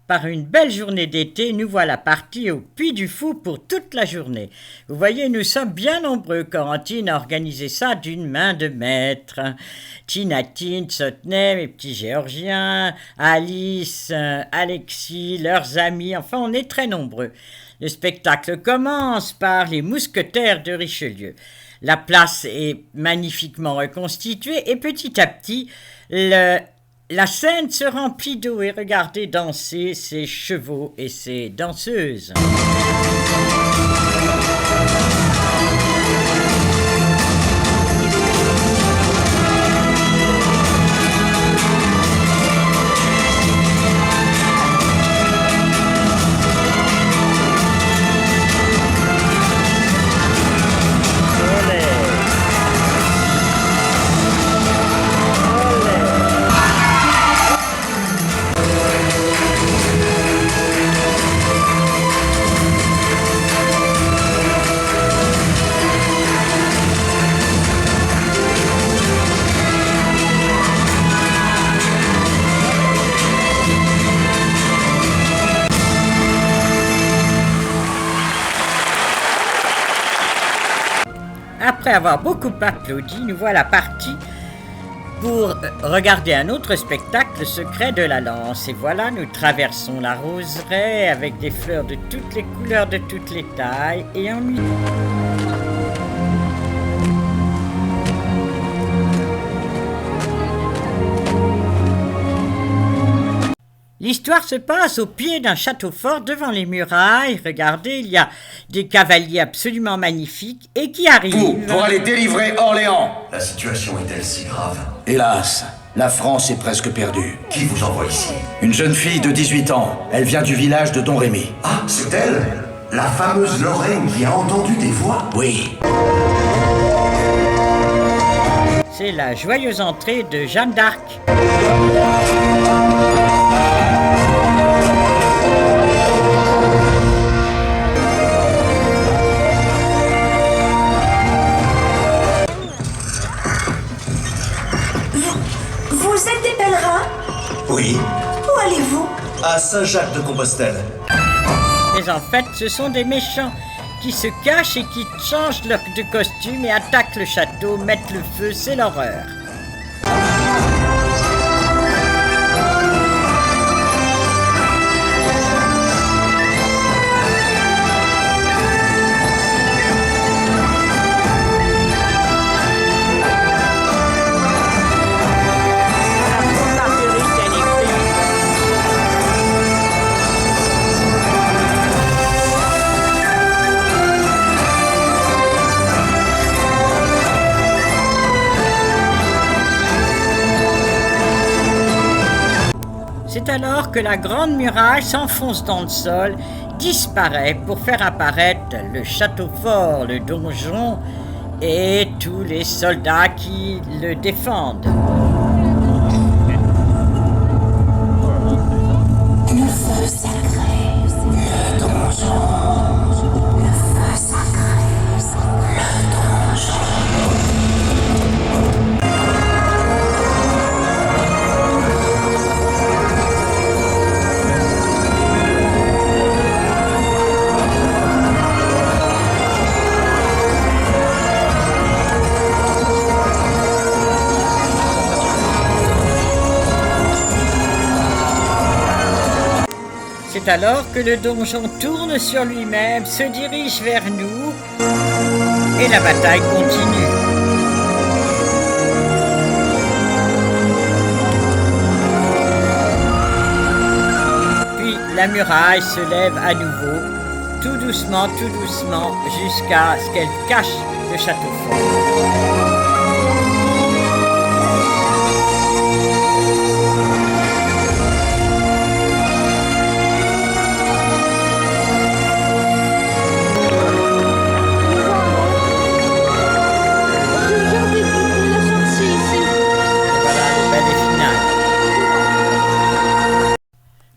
par une belle journée d'été, nous voilà partis au Puy du Fou pour toute la journée. Vous voyez, nous sommes bien nombreux. Corentine a organisé ça d'une main de maître. Tinatine, Sotney, mes petits Géorgiens, Alice, Alexis, leurs amis, enfin on est très nombreux. Le spectacle commence par les mousquetaires de Richelieu. La place est magnifiquement reconstituée et petit à petit, la scène se remplit d'eau et regardez danser ces chevaux et ces danseuses. Après avoir beaucoup applaudi, nous voilà partis pour regarder un autre spectacle, le secret de la lance. Et voilà, nous traversons la roseraie avec des fleurs de toutes les couleurs, de toutes les tailles, et on y... L'histoire se passe au pied d'un château fort devant les murailles. Regardez, il y a des cavaliers absolument magnifiques et qui arrivent... Pour aller délivrer Orléans. La situation est-elle si grave? Hélas, la France est presque perdue. Qui vous envoie ici? Une jeune fille de 18 ans. Elle vient du village de Don Rémy. Ah, c'est elle? La fameuse Lorraine qui a entendu des voix? Oui. C'est la joyeuse entrée de Jeanne d'Arc. Vous êtes des pèlerins? Oui. Où allez-vous? À Saint-Jacques-de-Compostelle. Mais en fait, ce sont des méchants qui se cachent et qui changent de costume et attaquent le château, mettent le feu, c'est l'horreur. C'est alors que la grande muraille s'enfonce dans le sol, disparaît pour faire apparaître le château fort, le donjon et tous les soldats qui le défendent. Le feu sacré, le donjon. Le feu sacré, le donjon. C'est alors que le donjon tourne sur lui-même, se dirige vers nous et la bataille continue. Puis la muraille se lève à nouveau, tout doucement, jusqu'à ce qu'elle cache le château fort.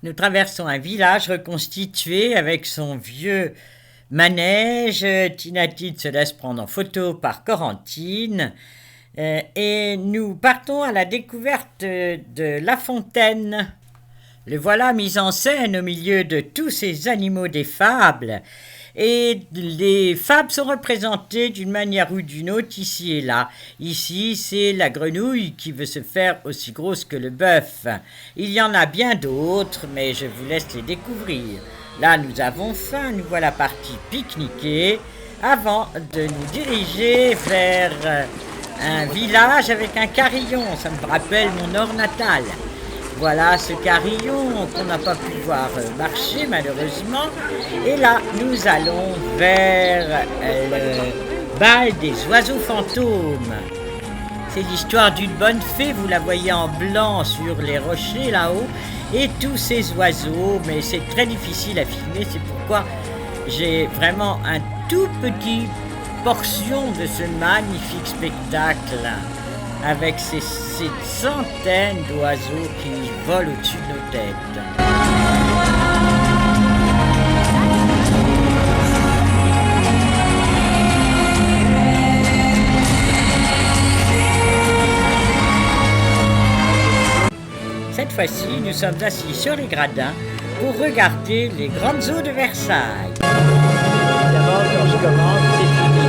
Nous traversons un village reconstitué avec son vieux manège. Tinatine se laisse prendre en photo par Corentine. Et nous partons à la découverte de La Fontaine. Le voilà mis en scène au milieu de tous ces animaux des fables. Et les fables sont représentées d'une manière ou d'une autre ici et là. Ici, c'est la grenouille qui veut se faire aussi grosse que le bœuf. Il y en a bien d'autres, mais je vous laisse les découvrir. Là, nous avons faim, nous voilà partis pique-niquer avant de nous diriger vers un village avec un carillon. Ça me rappelle mon Nord natal. Voilà ce carillon qu'on n'a pas pu voir marcher malheureusement. Et là, nous allons vers le bal des oiseaux fantômes. C'est l'histoire d'une bonne fée, vous la voyez en blanc sur les rochers là-haut. Et tous ces oiseaux, mais c'est très difficile à filmer, c'est pourquoi j'ai vraiment un tout petit portion de ce magnifique spectacle. Avec ces centaines d'oiseaux qui volent au-dessus de nos têtes. Cette fois-ci, nous sommes assis sur les gradins pour regarder les grandes eaux de Versailles. D'abord, quand je commence, c'est fini.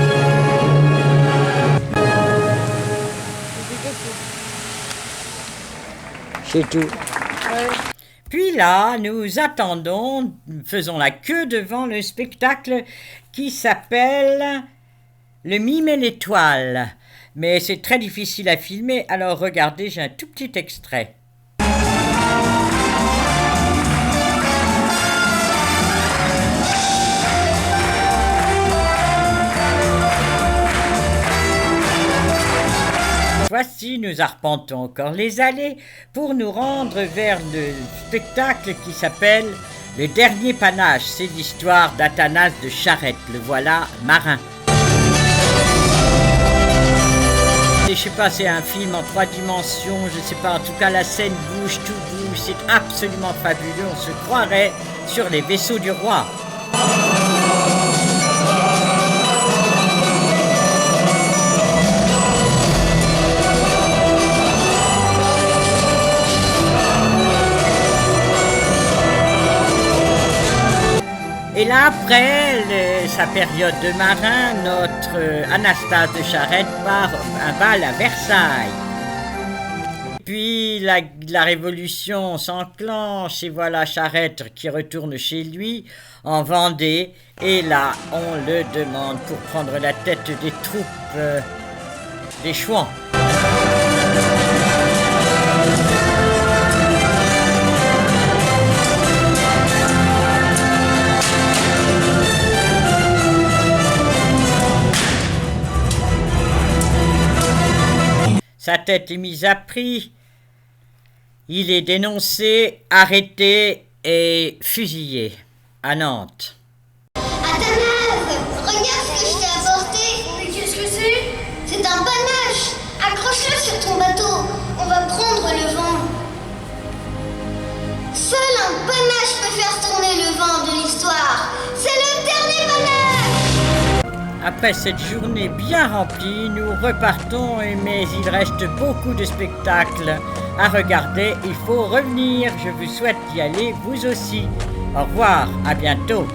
C'est tout. Puis là, nous attendons, faisons la queue devant le spectacle qui s'appelle Le Mime et l'étoile. Mais c'est très difficile à filmer, alors regardez, j'ai un tout petit extrait. Voici, nous arpentons encore les allées pour nous rendre vers le spectacle qui s'appelle Le Dernier Panache. C'est l'histoire d'Athanase de Charette, le voilà marin. Et je sais pas, c'est un film en 3 dimensions, je sais pas, en tout cas la scène bouge, tout bouge, c'est absolument fabuleux, on se croirait sur les vaisseaux du roi. Et là, après sa période de marin, notre Anastase de Charette part un bal à Versailles. Puis la révolution s'enclenche et voilà Charette qui retourne chez lui en Vendée. Et là, on le demande pour prendre la tête des troupes des Chouans. Sa tête est mise à prix, il est dénoncé, arrêté et fusillé à Nantes. Athanase, regarde ce que je t'ai apporté. Mais qu'est-ce que c'est? C'est un panache. Accroche-le sur ton bateau. On va prendre le vent. Seul un panache peut faire tourner le vent de l'histoire. C'est le dernier panache. Après cette journée bien remplie, nous repartons, mais il reste beaucoup de spectacles à regarder. Il faut revenir. Je vous souhaite d'y aller, vous aussi. Au revoir, à bientôt.